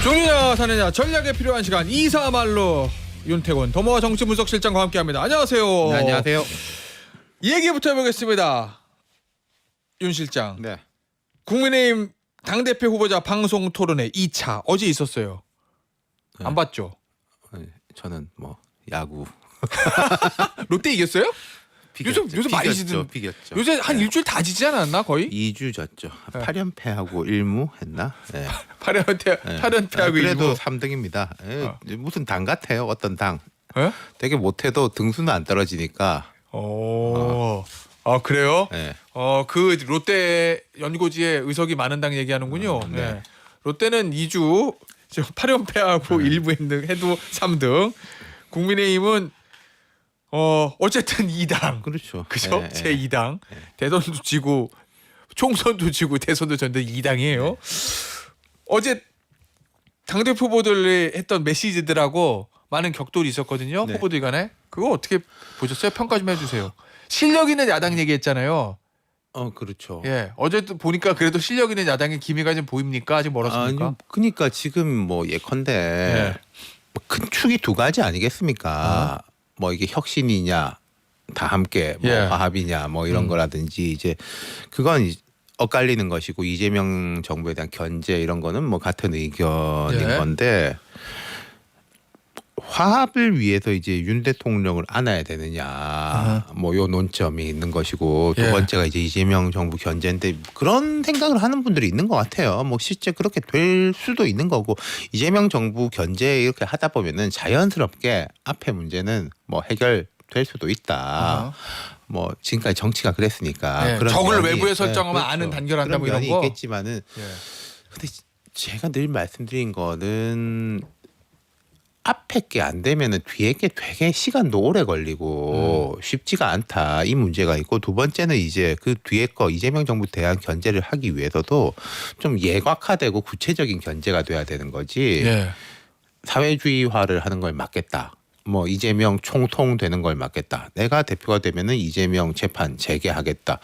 종이냐 사느냐 전략에 필요한 시간 이사말로 윤태곤 더모아 정치분석실장과 함께합니다. 안녕하세요. 네, 안녕하세요. 이 얘기부터 해보겠습니다. 윤 실장. 네. 국민의힘 당대표 후보자 방송 토론회 2차 어제 있었어요. 네. 안 봤죠? 저는 뭐 야구 롯데 이겼어요? 요즘 많이 지든 비겼죠. 요새 한 일주일 다 지지 않았나 거의? 2주 졌죠. 네. 8연패하고 1무 했나? 네. 8연패하고 그래도 1무. 3등입니다. 어. 무슨 당 같아요. 어떤 당. 예? 되게 못해도 등수는 안 떨어지니까. 아 그래요? 네. 그 롯데 연고지에 의석이 많은 당 얘기하는군요. 네. 네. 롯데는 2주 지금 8연패하고 1부 해도 3등. 국민의힘은 어쨌든 2당. 그렇죠. 그죠? 네, 제 2당. 대선도 지고 총선도 지고 대선도 졌는데 2당이에요. 어제 당대표 후보들이 했던 메시지들하고 많은 격돌이 있었거든요. 네. 후보들 간에. 그거 어떻게 보셨어요? 평가 좀 해주세요. 실력 있는 야당 얘기했잖아요. 그렇죠. 예, 어제도 보니까 그래도 실력 있는 야당의 기미가 좀 보입니까? 아직 멀었습니까? 아니, 그러니까 지금 뭐 예컨대 네. 큰 축이 두 가지 아니겠습니까? 뭐 이게 혁신이냐 다 함께 뭐 예. 화합이냐 뭐 이런 거라든지 이제 그건 엇갈리는 것이고 이재명 정부에 대한 견제 이런 거는 뭐 같은 의견인 예. 건데 화합을 위해서 이제 윤 대통령을 안아야 되느냐 뭐 요 논점이 있는 것이고 두 예. 번째가 이제 이재명 정부 견제인데 그런 생각을 하는 분들이 있는 것 같아요. 뭐 실제 그렇게 될 수도 있는 거고 이재명 정부 견제 이렇게 하다 보면은 자연스럽게 앞에 문제는 뭐 해결될 수도 있다. 뭐 지금까지 정치가 그랬으니까 네, 그런 적을 면이, 외부에 설정하면 그렇죠. 아는 단결한다 뭐 그런 이런 면이 거. 있겠지만은 예. 근데 제가 늘 말씀드린 거는 앞에 게 안 되면은 뒤에 게 되게 시간도 오래 걸리고 쉽지가 않다. 이 문제가 있고 두 번째는 이제 그 뒤에 거 이재명 정부 대한 견제를 하기 위해서도 좀 예각화되고 구체적인 견제가 돼야 되는 거지. 예. 사회주의화를 하는 걸 막겠다. 뭐 이재명 총통되는 걸 막겠다. 내가 대표가 되면은 이재명 재판 재개하겠다.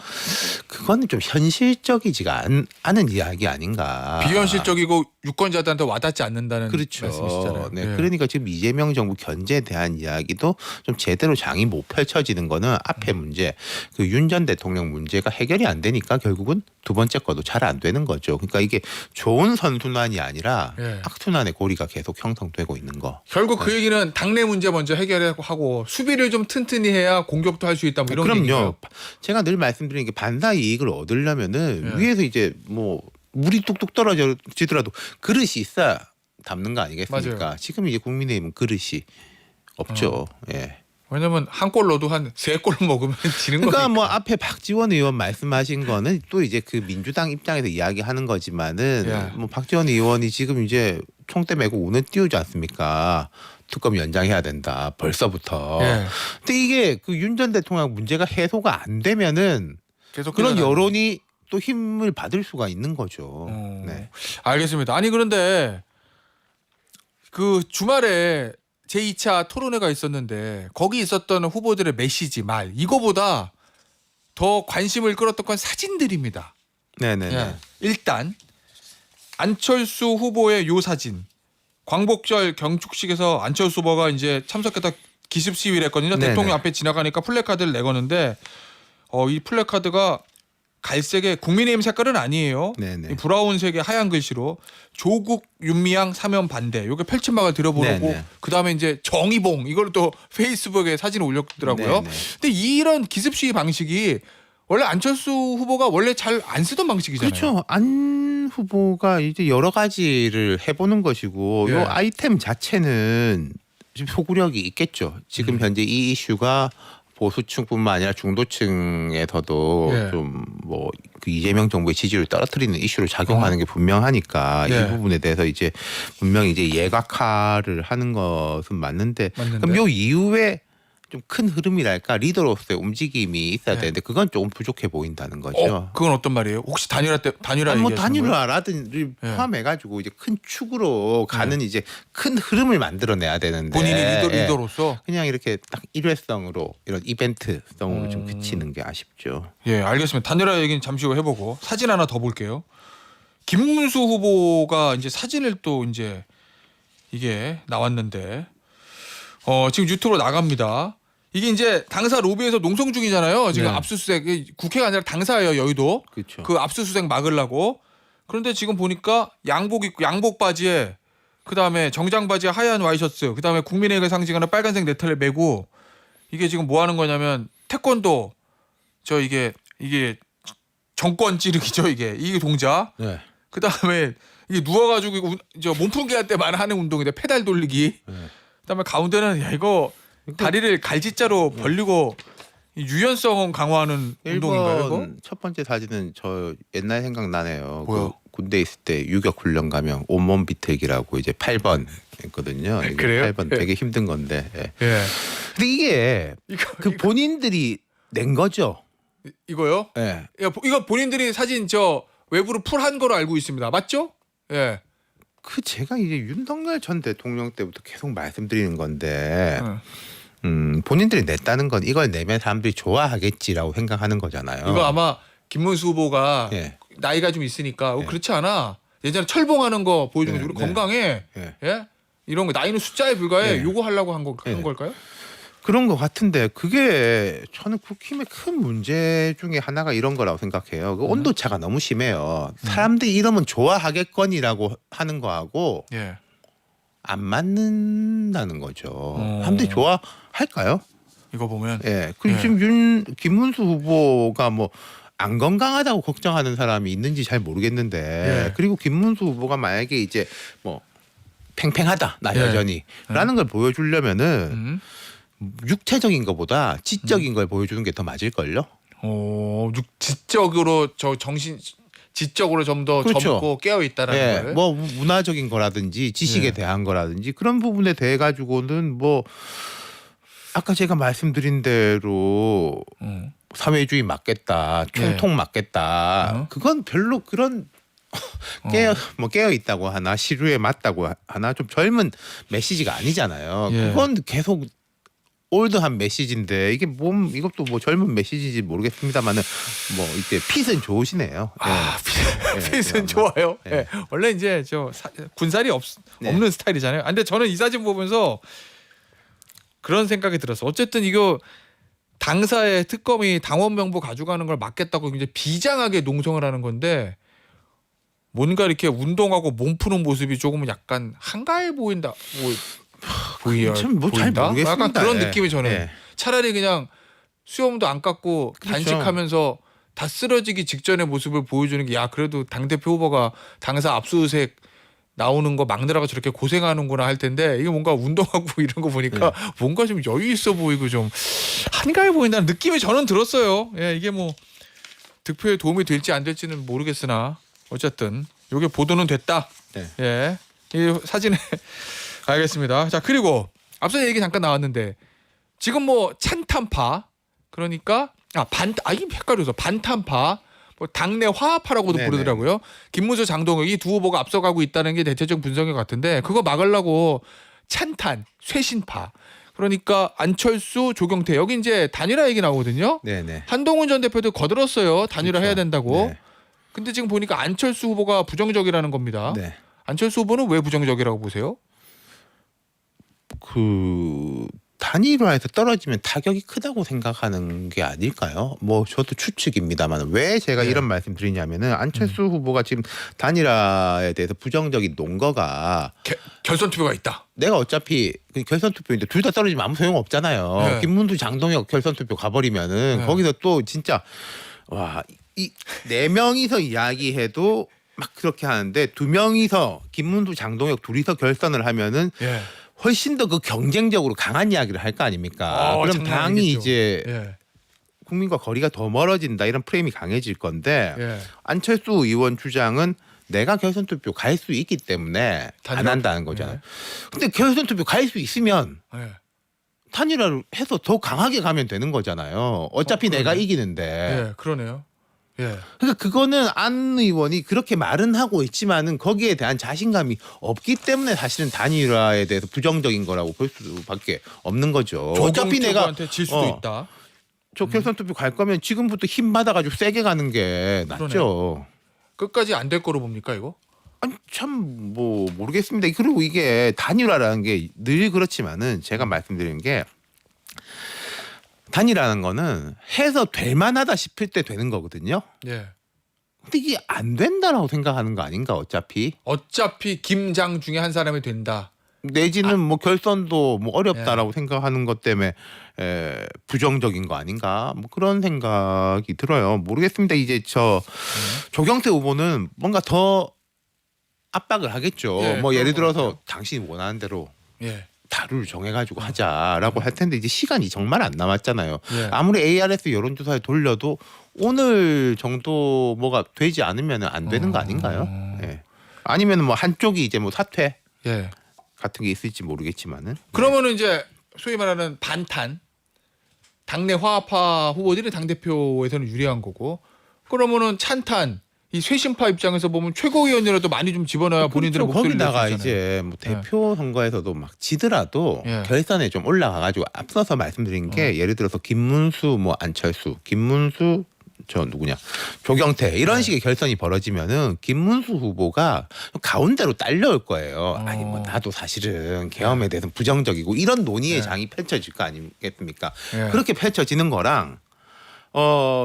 그거는 좀 현실적이지가 않은 이야기 아닌가. 비현실적이고 유권자들한테 와닿지 않는다는 그렇죠. 말씀이시잖아요. 네. 예. 그러니까 지금 이재명 정부 견제에 대한 이야기도 좀 제대로 장이 못 펼쳐지는 거는 앞에 문제, 그 윤 전 대통령 문제가 해결이 안 되니까 결국은 두 번째 거도 잘 안 되는 거죠. 그러니까 이게 좋은 선순환이 아니라 예. 악순환의 고리가 계속 형성되고 있는 거. 결국 그 얘기는 당내 문제 먼저 해결하고 수비를 좀 튼튼히 해야 공격도 할 수 있다 뭐 이런 그럼요. 얘기예요. 제가 늘 말씀드리는 게 반사 이익을 얻으려면은 예. 위에서 이제 뭐 물이 뚝뚝 떨어지더라도 그릇이 있어야 담는 거 아니겠습니까? 맞아요. 지금 이제 국민의힘은 그릇이 없죠. 예. 왜냐면 한 골 넣어도 한 3골 먹으면 지는 그러니까 거니까. 뭐 앞에 박지원 의원 말씀하신 거는 또 이제 그 민주당 입장에서 이야기하는 거지만은 예. 뭐 박지원 의원이 지금 이제 총대 메고 운을 띄우지 않습니까? 특검 연장해야 된다. 벌써부터. 예. 근데 이게 그 윤 전 대통령 문제가 해소가 안 되면은 계속 그런 끌어다니는. 여론이 또 힘을 받을 수가 있는 거죠. 네. 알겠습니다. 아니 그런데 그 주말에 제2차 토론회가 있었는데 거기 있었던 후보들의 메시지 말 이거보다 더 관심을 끌었던 건 사진들입니다. 네네네. 예. 일단 안철수 후보의 요 사진 광복절 경축식에서 안철수 후보가 이제 참석했다 기습 시위를 했거든요. 네네. 대통령 앞에 지나가니까 플래카드를 내거는데 이 플래카드가 갈색의 국민의힘 색깔은 아니에요. 네네. 이 브라운색의 하얀 글씨로 조국 윤미향 사면 반대. 요게 펼침막을 들어보라고 네네. 그다음에 이제 정의봉 이걸 또 페이스북에 사진을 올렸더라고요. 네네. 근데 이런 기습 시위 방식이 원래 안철수 후보가 원래 잘 안 쓰던 방식이잖아요. 그렇죠. 안 후보가 이제 여러 가지를 해보는 것이고 예. 요 아이템 자체는 지금 소구력이 있겠죠. 지금 현재 이 이슈가 보수층뿐만 아니라 중도층에서도 예. 좀 뭐 그 이재명 정부의 지지를 떨어뜨리는 이슈로 작용하는 게 분명하니까 예. 이 부분에 대해서 이제 분명히 이제 예각화를 하는 것은 맞는데 그럼 요 이후에 좀 큰 흐름이랄까 리더로서의 움직임이 있어야 네. 되는데 그건 조금 부족해 보인다는 거죠. 그건 어떤 말이에요? 혹시 단일화 뭐 얘기하시는 거예요? 단일화라든지 예. 포함해가지고 이제 큰 축으로 가는 이제 큰 흐름을 만들어내야 되는데 본인이 예. 리더로서 그냥 이렇게 딱 일회성으로 이런 이벤트성으로 좀 그치는 게 아쉽죠. 예, 알겠습니다. 단일화 얘기는 잠시 후 해보고 사진 하나 더 볼게요. 김문수 후보가 이제 사진을 또 이제 이게 나왔는데 지금 유튜브로 나갑니다. 이게 이제 당사 로비에서 농성 중이잖아요. 지금 네. 압수수색 국회가 아니라 당사예요. 여의도 그렇죠. 그 압수수색 막으려고. 그런데 지금 보니까 양복 입고 양복 바지에 그다음에 정장 바지에 하얀 와이셔츠 그다음에 국민의힘을 상징하는 빨간색 네트를 메고 이게 지금 뭐 하는 거냐면 태권도 이게 정권 찌르기죠. 이게 동작. 네. 그다음에 이게 누워가지고 이거 저 몸풀기 할 때만 하는 운동인데 페달 돌리기. 네. 그다음에 가운데는 야 이거 다리를 갈짓자로 벌리고 이 유연성 강화하는 운동인가요? 이거? 1번 첫 번째 사진은 저 옛날 생각나네요. 뭐요? 그 군대 있을 때 유격 훈련 가면 온몸 비틀기라고 이제 8번 했거든요. 이게 그래요? 8번 예. 되게 힘든 건데. 예. 예. 근데 이게 그 이거 본인들이 낸 거죠. 이거요? 예. 이거 본인들이 사진 저 외부로 풀한 거로 알고 있습니다. 맞죠? 예. 그 제가 이제 윤석열 전 대통령 때부터 계속 말씀드리는 건데 본인들이 냈다는 건 이걸 내면 사람들이 좋아하겠지라고 생각하는 거잖아요. 이거 아마 김문수 후보가 예. 나이가 좀 있으니까 예. 그렇지 않아. 예전에 철봉하는 거 보여주는 네, 우리 네. 건강해. 예. 예? 이런 거 나이는 숫자에 불과해. 네. 요거 하려고 한 네. 걸까요? 그런 것 같은데 그게 저는 국힘의 큰 문제 중에 하나가 이런 거라고 생각해요. 그 온도 차가 너무 심해요. 사람들이 이러면 좋아하겠거니라고 하는 거하고 예. 안 맞는다는 거죠. 사람들이 좋아할까요? 이거 보면 예. 그리고 예. 지금 김문수 후보가 뭐 안 건강하다고 걱정하는 사람이 있는지 잘 모르겠는데 예. 그리고 김문수 후보가 만약에 이제 뭐 팽팽하다 나 예. 여전히라는 걸 보여주려면은 음. 육체적인 것보다 지적인 걸 보여주는 게 더 맞을걸요? 지적으로 지적으로 좀 더 그렇죠. 젊고 깨어 있다라는 예, 거를. 뭐 문화적인 거라든지 지식에 예. 대한 거라든지 그런 부분에 대해 가지고는 뭐 아까 제가 말씀드린 대로 음. 사회주의 맞겠다, 총통 맞겠다. 그건 별로 그런 깨어 있다고 하나 시류에 맞다고 하나 좀 젊은 메시지가 아니잖아요. 예. 그건 계속 올드한 메시지인데 이게 이것도 뭐 젊은 메시지인지 모르겠습니다만은 뭐 이제 핏은 좋으시네요. 예. 핏은 좋아요. 예. 원래 이제 군살이 네. 없는 스타일이잖아요. 근데 저는 이 사진 보면서 그런 생각이 들었어. 어쨌든 이거 당사의 특검이 당원 명부 가져가는 걸 막겠다고 이제 비장하게 농성을 하는 건데 뭔가 이렇게 운동하고 몸 푸는 모습이 조금은 약간 한가해 보인다. 참 뭐 잘 보인다? 모르겠습니다. 약간 그런 예. 느낌이 저는 예. 차라리 그냥 수염도 안 깎고 그렇죠. 단식하면서 다 쓰러지기 직전의 모습을 보여주는 게 야 그래도 당대표 후보가 당사 압수수색 나오는 거 막느라고 저렇게 고생하는구나 할 텐데 이게 뭔가 운동하고 이런 거 보니까 뭔가 좀 여유 있어 보이고 좀 한가해 보인다는 느낌이 저는 들었어요. 예, 이게 뭐 득표에 도움이 될지 안 될지는 모르겠으나 어쨌든 이게 보도는 됐다. 네. 예, 이 사진에 알겠습니다. 자 그리고 앞서 얘기 잠깐 나왔는데 지금 뭐 찬탄파 그러니까 이게 헷갈려서 반탄파 뭐 당내 화합파라고도 네네. 부르더라고요. 김문수 장동혁이 두 후보가 앞서가고 있다는 게 대체적 분석인 것 같은데 그거 막으려고 찬탄 쇄신파 그러니까 안철수 조경태 여기 이제 단일화 얘기 나오거든요. 네네. 한동훈 전 대표도 거들었어요. 단일화 그렇죠. 해야 된다고. 네. 근데 지금 보니까 안철수 후보가 부정적이라는 겁니다. 네. 안철수 후보는 왜 부정적이라고 보세요? 그 단일화에서 떨어지면 타격이 크다고 생각하는 게 아닐까요? 뭐 저도 추측입니다만 왜 제가 이런 말씀 드리냐면은 안철수 후보가 지금 단일화에 대해서 부정적인 논거가 결선 투표가 있다. 내가 어차피 결선 투표인데 둘 다 떨어지면 아무 소용 없잖아요. 네. 김문수 장동혁 결선 투표 가버리면은 네. 거기서 또 진짜 이 네 명이서 이야기해도 막 그렇게 하는데 두 명이서 김문수 장동혁 둘이서 결선을 하면은 예. 훨씬 더 그 경쟁적으로 강한 이야기를 할 거 아닙니까? 그럼 장난 당이 아니겠죠. 이제 예. 국민과 거리가 더 멀어진다 이런 프레임이 강해질 건데 예. 안철수 의원 주장은 내가 결선 투표 갈 수 있기 때문에 안 단일화. 한다는 거잖아요. 예. 근데 결선 투표 갈 수 있으면 예. 단일화를 해서 더 강하게 가면 되는 거잖아요. 어차피 내가 그러네. 이기는데. 예. 그러네요. 예. 그러니까 그거는 안 의원이 그렇게 말은 하고 있지만은 거기에 대한 자신감이 없기 때문에 사실은 단일화에 대해서 부정적인 거라고 볼 수밖에 없는 거죠. 어차피 내가 조경태한테 질 수도 있다. 저 결선 투표 갈 거면 지금부터 힘 받아가지고 세게 가는 게 낫죠. 끝까지 안 될 거로 봅니까 이거? 아니 참 뭐 모르겠습니다. 그리고 이게 단일화라는 게 늘 그렇지만은 제가 말씀드리는 게 단일화라는 거는 해서 될 만하다 싶을 때 되는 거거든요. 예. 근데 이게 안 된다라고 생각하는 거 아닌가 어차피. 어차피 김장 중에 한 사람이 된다. 내지는 뭐 결선도 뭐 어렵다라고 생각하는 것 때문에 부정적인 거 아닌가 뭐 그런 생각이 들어요. 모르겠습니다. 이제 저 조경태 후보는 뭔가 더 압박을 하겠죠. 예, 뭐 예를 그런 것 들어서 당신이 원하는 대로 예. 다루를 정해가지고 하자라고 할 텐데 이제 시간이 정말 안 남았잖아요. 예. 아무리 ARS 여론조사에 돌려도 오늘 정도 뭐가 되지 않으면 안 되는 거 아닌가요? 예. 아니면 뭐 한쪽이 이제 뭐 사퇴 예. 같은 게 있을지 모르겠지만은. 그러면은 이제 소위 말하는 반탄 당내 화합파 후보들이 당 대표에서는 유리한 거고 그러면은 찬탄 이 쇄신파 입장에서 보면 최고위원이라도 많이 좀 집어넣어야 본인들의 목소리를 낼 수 거기다가 있잖아요. 이제 뭐 대표 선거에서도 막 지더라도 예. 결선에 좀 올라가가지고 앞서서 말씀드린 게 예를 들어서 김문수 뭐 안철수 김문수 저 누구냐 조경태 이런 식의 결선이 벌어지면은 김문수 후보가 가운데로 딸려올 거예요. 아니 뭐 나도 사실은 계엄에 대해서 부정적이고 이런 논의의 장이 펼쳐질 거 아니겠습니까? 예. 그렇게 펼쳐지는 거랑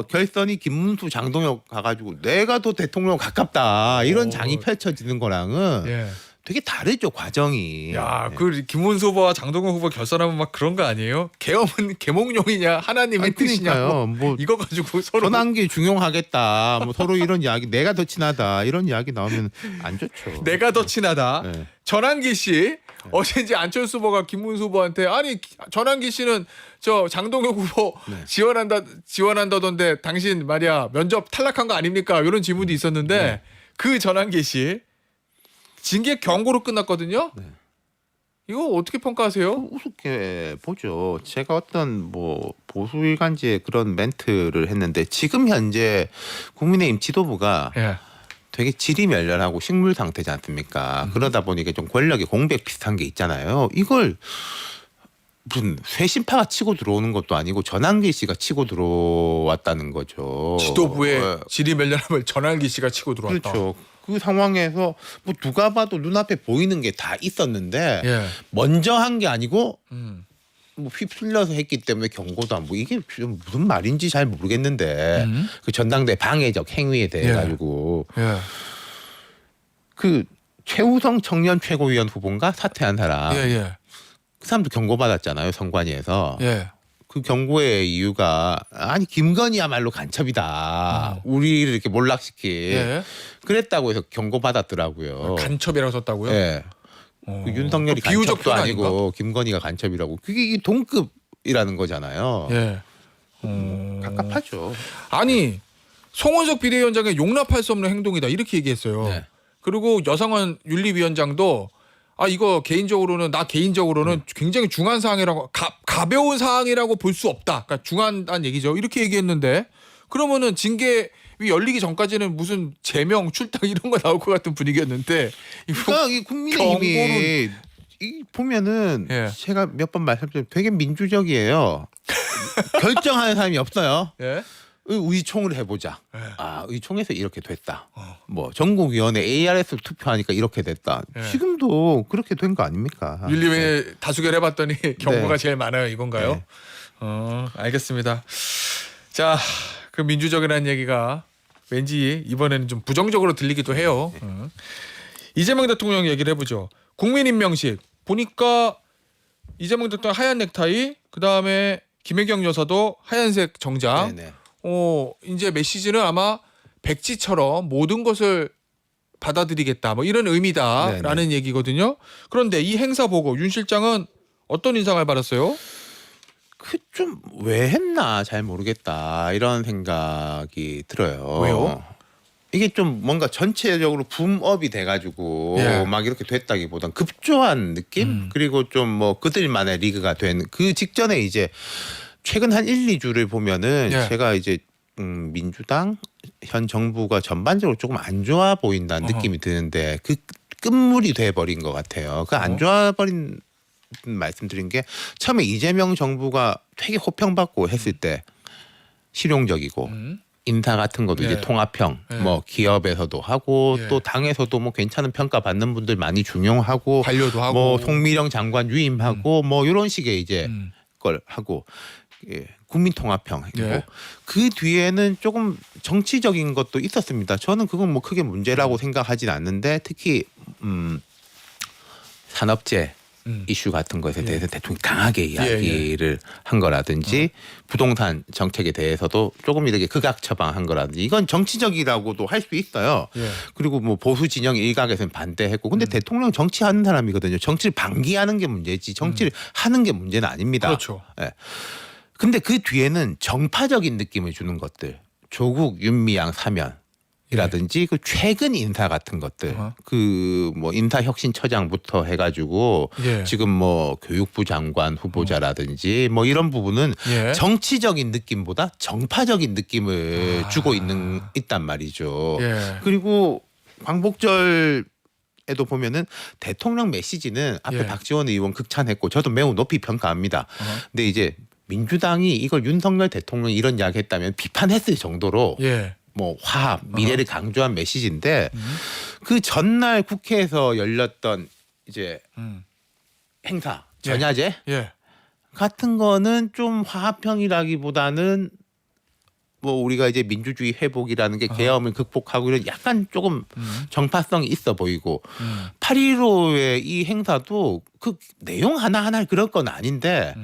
결선이 김문수 장동혁 가가지고 내가 더 대통령 가깝다 이런 장이 펼쳐지는 거랑은 예. 되게 다르죠 과정이. 야, 그 김문수 후보와 장동건 후보 결선하면 막 그런 거 아니에요? 계엄은 계몽룡이냐 하나님의 뜻이냐고 그러니까요. 뭐 이거 가지고 서로 전환기 중용하겠다. 뭐 서로 이런 이야기 내가 더 친하다 이런 이야기 나오면 안 좋죠. 내가 더 친하다. 네. 전환기 씨 어제 이제 안철수 후보가 김문수 후보한테 아니 전환기 씨는 저 장동혁 후보 네. 지원한다던데 당신 말이야 면접 탈락한 거 아닙니까? 이런 질문도 있었는데 네. 그 전환기 씨 징계 경고로 끝났거든요. 네. 이거 어떻게 평가하세요? 우습게 보죠. 제가 어떤 뭐 보수 일간지에 그런 멘트를 했는데 지금 현재 국민의힘 지도부가 예. 되게 지리멸렬하고 식물 상태지 않습니까? 그러다 보니까 좀 권력의 공백 비슷한 게 있잖아요. 이걸 무슨 쇄신파가 치고 들어오는 것도 아니고 전환기 씨가 치고 들어왔다는 거죠. 지도부의 지리멸렬함을 전환기 씨가 치고 들어왔다. 그렇죠. 그 상황에서 뭐 누가 봐도 눈앞에 보이는 게 다 있었는데 예. 먼저 한 게 아니고 음. 뭐 휩쓸려서 했기 때문에 경고도 안 보고 이게 좀 무슨 말인지 잘 모르겠는데 그 전당대 방해적 행위에 대해 예. 가지고 예. 그 최우성 청년 최고위원 후보인가 사퇴한 사람 예. 예. 그 사람도 경고받았잖아요 선관위에서. 예. 그 경고의 이유가 아니 김건희야말로 간첩이다. 우리를 이렇게 몰락시킨 예. 그랬다고 해서 경고받았더라고요. 간첩이라고 썼다고요? 예. 그 윤석열이 그 비유적 간첩도 표현 아니고 아닌가? 김건희가 간첩이라고. 그게 이 동급이라는 거잖아요. 예. 갑갑하죠. 아니 송원석 비대위원장의 용납할 수 없는 행동이다 이렇게 얘기했어요. 네. 그리고 여상원 윤리위원장도 아 이거 개인적으로는 굉장히 중한 사항이라고 가벼운 사항이라고 볼 수 없다. 그러니까 중한다는 얘기죠. 이렇게 얘기했는데 그러면은 징계위 열리기 전까지는 무슨 제명 출당 이런 거 나올 것 같은 분위기였는데 이거 그러니까 이 국민의힘이 이 보면은 예. 제가 몇 번 말씀드린 되게 민주적이에요. 결정하는 사람이 없어요. 예? 의총을 해보자. 예. 아 의총에서 이렇게 됐다. 뭐 전국위원회 ARS 투표하니까 이렇게 됐다. 예. 지금도 그렇게 된 거 아닙니까? 윤리위에 다수결 해봤더니 경고가 네. 제일 많아요 이건가요? 네. 알겠습니다. 자, 그 민주적이라는 얘기가 왠지 이번에는 좀 부정적으로 들리기도 해요. 이재명 대통령 얘기를 해보죠. 국민임명식 보니까 이재명 대통령 하얀 넥타이, 그 다음에 김혜경 여사도 하얀색 정장. 네네. 이제 메시지는 아마 백지처럼 모든 것을 받아들이겠다, 뭐 이런 의미다라는 얘기거든요. 그런데 이 행사 보고 윤 실장은 어떤 인상을 받았어요? 그 좀 왜 했나 잘 모르겠다 이런 생각이 들어요. 왜요? 이게 좀 뭔가 전체적으로 붐업이 돼가지고 예. 막 이렇게 됐다기보단 급조한 느낌? 그리고 좀 뭐 그들만의 리그가 된 그 직전에 이제 최근 한 1, 2주를 보면은 예. 제가 이제 민주당 현 정부가 전반적으로 조금 안 좋아 보인다는 느낌이 드는데 그 끝물이 돼버린 것 같아요. 그 안 좋아 버린 말씀드린 게 처음에 이재명 정부가 되게 호평받고 했을 때 실용적이고 인사 같은 것도 예. 이제 통합형 예. 뭐 기업에서도 하고 예. 또 당에서도 뭐 괜찮은 평가 받는 분들 많이 중용하고 관료도 하고 뭐 송미령 장관 유임하고 뭐 이런 식의 이제 걸 하고 예, 국민통합형이고 예. 그 뒤에는 조금 정치적인 것도 있었습니다. 저는 그건 뭐 크게 문제라고 생각하진 않는데 특히 산업재 이슈 같은 것에 예. 대해서 대통령이 강하게 이야기를 한 거라든지 부동산 정책에 대해서도 조금 이렇게 극악 처방한 거라든지 이건 정치적이라고도 할 수 있어요. 예. 그리고 뭐 보수 진영 일각에서는 반대했고 근데 대통령 정치하는 사람이거든요. 정치를 방기하는 게 문제지 정치를 하는 게 문제는 아닙니다. 그렇죠. 예. 근데 그 뒤에는 정파적인 느낌을 주는 것들 조국 윤미향 사면이라든지 그 최근 인사 같은 것들 그 뭐 인사혁신처장부터 해가지고 예. 지금 뭐 교육부 장관 후보자라든지 뭐 이런 부분은 예. 정치적인 느낌보다 정파적인 느낌을 주고 있단 말이죠. 예. 그리고 광복절 에도 보면은 대통령 메시지는 앞에 예. 박지원 의원 극찬했고 저도 매우 높이 평가합니다. 근데 이제 민주당이 이걸 윤석열 대통령이 이런 이야기 했다면 비판했을 정도로 예. 뭐 화합, 미래를 강조한 메시지인데 그 전날 국회에서 열렸던 이제 행사, 전야제 예. 같은 거는 좀 화합형이라기보다는 뭐 우리가 이제 민주주의 회복이라는 게 계엄을 극복하고 이런 약간 조금 정파성이 있어 보이고 8.15의 이 행사도 그 내용 하나하나 그럴 건 아닌데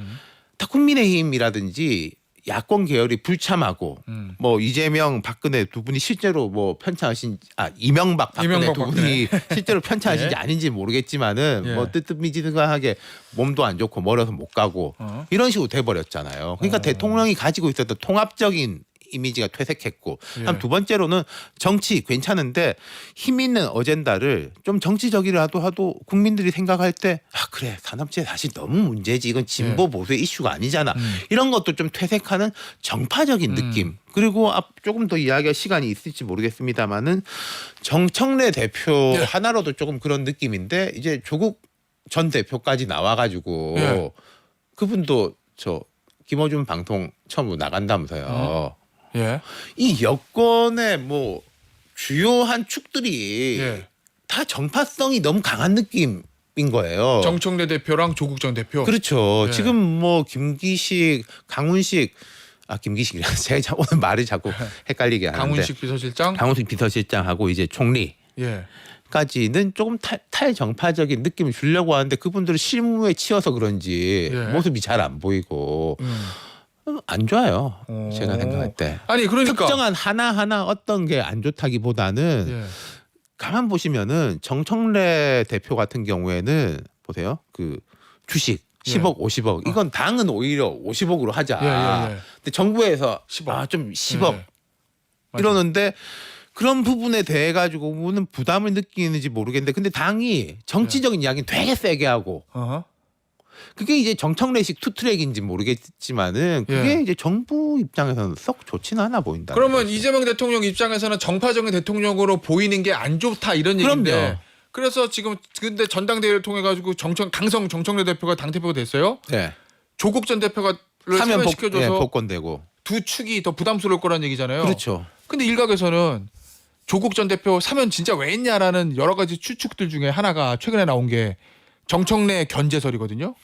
다 국민의힘이라든지 야권 계열이 불참하고 뭐 이재명 박근혜 두 분이 실제로 뭐 편찬하신 이명박 박근혜 이명박 두 분이 실제로 편찬하신지 예. 아닌지 모르겠지만은 예. 뭐 뜨뜻미지근하게 몸도 안 좋고 멀어서 못 가고 이런 식으로 돼버렸잖아요. 그러니까 대통령이 가지고 있었던 통합적인 이미지가 퇴색했고 예. 두 번째로는 정치 괜찮은데 힘 있는 어젠다를 좀 정치적이라도 하도 국민들이 생각할 때 그래 산업재 사실 너무 문제지 이건 진보 보수의 이슈가 아니잖아 이런 것도 좀 퇴색하는 정파적인 느낌 그리고 조금 더 이야기할 시간이 있을지 모르겠습니다만은 정청래 대표 예. 하나로도 조금 그런 느낌인데 이제 조국 전 대표까지 나와가지고 예. 그분도 저 김어준 방송 처음 나간다면서요. 예. 이 여권의 뭐 주요한 축들이 예. 다 정파성이 너무 강한 느낌인 거예요. 정청래 대표랑 조국 전 대표. 그렇죠. 예. 지금 뭐 김기식, 강훈식 김기식이라 제가 오늘 말을 자꾸 헷갈리게 하는데 강훈식 비서실장. 강훈식 비서실장하고 이제 총리. 예. 까지는 조금 탈정파적인 느낌을 주려고 하는데 그분들은 실무에 치여서 그런지 예. 모습이 잘 안 보이고 안 좋아요. 제가 생각할 때. 아니 그러니까 특정한 하나하나 어떤 게 안 좋다기보다는 예. 가만 보시면은 정청래 대표 같은 경우에는 보세요. 그 주식 10억, 50억. 이건 당은 오히려 50억으로 하자. 예. 근데 정부에서 10억. 좀 10억 예. 이러는데 그런 부분에 대해 가지고는 부담을 느끼는지 모르겠는데 근데 당이 정치적인 이야기는 되게 세게 하고 어허. 그게 이제 정청래식 투트랙인지 모르겠지만은 그게 예. 이제 정부 입장에서는 썩 좋지는 않아 보인다. 그러면 이재명 대통령 입장에서는 정파적인 대통령으로 보이는 게 안 좋다 이런 얘기인데. 그럼요. 그래서 지금 근데 전당대회를 통해 가지고 강성 정청래 대표가 당 대표가 됐어요. 네. 조국 전 대표가 사면 시켜줘서 복권되고. 두 축이 더 부담스러울 거란 얘기잖아요. 그렇죠. 근데 일각에서는 조국 전 대표 사면 진짜 왜 했냐라는 여러 가지 추측들 중에 하나가 최근에 나온 게 정청래 견제설이거든요.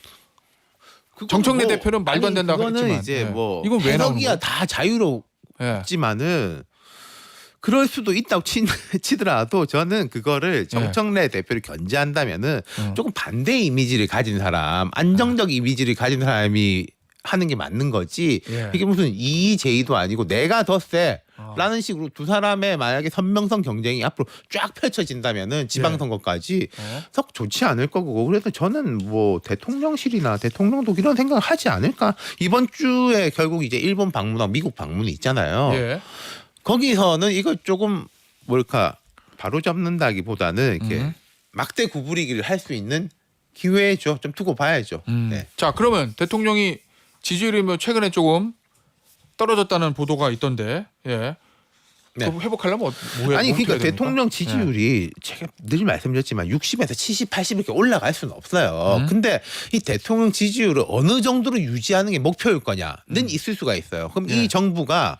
정청래 대표는 말도 안 된다고 그거는 했지만 이제 뭐 이건 왜 나오는 해석이야 거예요? 다 자유롭지만은 그럴 수도 있다고 치더라도 저는 그거를 정청래 대표를 견제한다면은 조금 반대 이미지를 가진 사람, 안정적 이미지를 가진 사람이 하는 게 맞는 거지. 이게 무슨 이의제의도 아니고 내가 더 세라는 식으로 두 사람의 만약에 선명성 경쟁이 앞으로 쫙 펼쳐진다면은 지방선거까지 썩 좋지 않을 거고 그래서 저는 뭐 대통령실이나 대통령도 이런 생각을 하지 않을까. 이번 주에 결국 이제 일본 방문하고 미국 방문이 있잖아요. 예. 거기서는 이걸 조금 뭘까 바로 잡는다기보다는 이렇게 막대 구부리기를 할 수 있는 기회죠. 좀 두고 봐야죠. 네. 자 그러면 대통령이 지지율이 뭐 최근에 조금 떨어졌다는 보도가 있던데, 예. 네. 그거 회복하려면 뭐야? 아니 그러니까 대통령 지지율이 제가 늘 말씀드렸지만 60에서 70, 80 이렇게 올라갈 수는 없어요. 근데 이 대통령 지지율을 어느 정도로 유지하는 게 목표일 거냐는 있을 수가 있어요. 그럼 이 정부가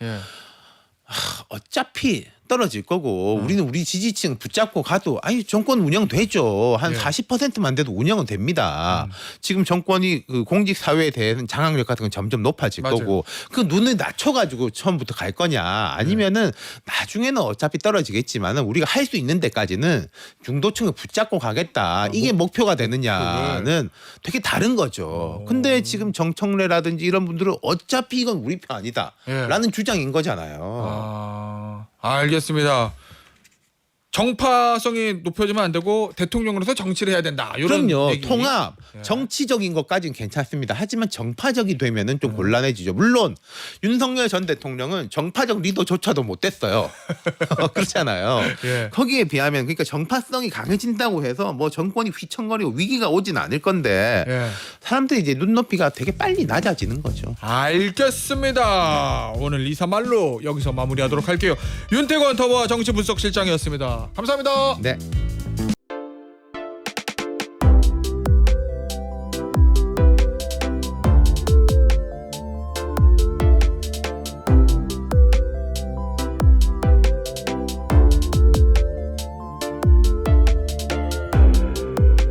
어차피 떨어질 거고 우리는 우리 지지층 붙잡고 가도 아니 정권 운영되죠. 한 예. 40%만 돼도 운영은 됩니다. 지금 정권이 그 공직 사회에 대한 장악력 같은 건 점점 높아질 맞아요. 거고 그 눈을 낮춰가지고 처음부터 갈 거냐 아니면은 나중에는 어차피 떨어지겠지만은 우리가 할 수 있는 데까지는 중도층을 붙잡고 가겠다. 이게 목표가 되느냐는 되게 다른 거죠. 근데 지금 정청래라든지 이런 분들은 어차피 이건 우리 편 아니다라는 주장인 거잖아요. 알겠습니다. 정파성이 높여지면 안 되고 대통령으로서 정치를 해야 된다. 이런 그럼요. 얘기. 통합, 예. 정치적인 것까지는 괜찮습니다. 하지만 정파적이 되면은 좀 곤란해지죠. 물론 윤석열 전 대통령은 정파적 리더조차도 못 됐어요. 그렇잖아요. 예. 거기에 비하면 그러니까 정파성이 강해진다고 해서 뭐 정권이 휘청거리고 위기가 오진 않을 건데 예. 사람들이 이제 눈높이가 되게 빨리 낮아지는 거죠. 알겠습니다. 오늘 이사말로 여기서 마무리하도록 할게요. 윤태권 터보와 정치분석실장이었습니다. 감사합니다. 네.